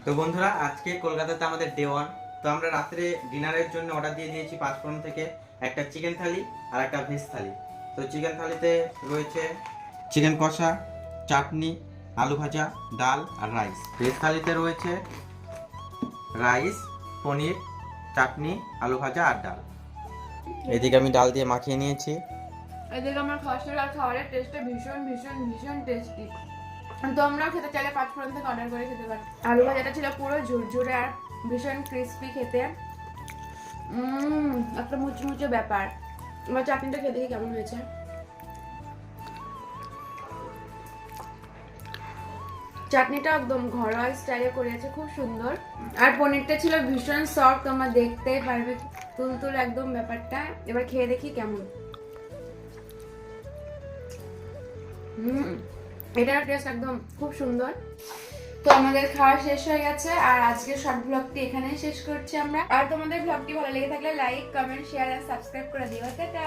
তো বন্ধুরা, আজকে কলকাতাতে আমাদের ডে 1। তো আমরা রাত্রে ডিনারের জন্য অর্ডার দিয়ে দিয়েছি পাঁচফোড়ন থেকে একটা চিকেন থালি আর একটা ভেজ থালি। তো চিকেন থালিতে রয়েছে চিকেন কষা, চাটনি, আলু ভাজা, ডাল আর রাইস। ভেজ থালিতে রয়েছে রাইস, পনির, চাটনি, আলু ভাজা আর ডাল। এদিকে আমি ডাল দিয়ে মাখিয়ে নিয়েছি। এদিকে আমার খসড়া খাবারের টেস্টটা ভীষণ ভীষণ ভীষণ টেস্টি। তোমরাও খেতে চাইলে পাঁচফোড়ন থেকে অর্ডার করে খেতে পারো। আলু ভাজাটা ছিল পুরো ঝুরঝুরে আর ভীষণ ক্রিস্পি খেতে। একটা মুচমুচে ব্যাপার। এবার চাটনিটা খেতে দেখি কেমন হয়েছে। চাটনিটা একদম ঘরোয়া স্টাইলে করেছে, খুব সুন্দর। আর পনিরটা ছিল ভীষণ সফট, তোমরা দেখতেই পারবে তুলতুল একদম ব্যাপারটা। এবার খেয়ে দেখি কেমন। এটার টেস্ট একদম খুব সুন্দর। তো আমাদের খাওয়া শেষ হয়ে গেছে আর আজকের শর্ট ব্লগটি এখানেই শেষ করছি আমরা। আর তোমাদের ব্লগটি ভালো লেগে থাকলে লাইক, কমেন্ট, শেয়ার আর সাবস্ক্রাইব করে দিও। টাটা।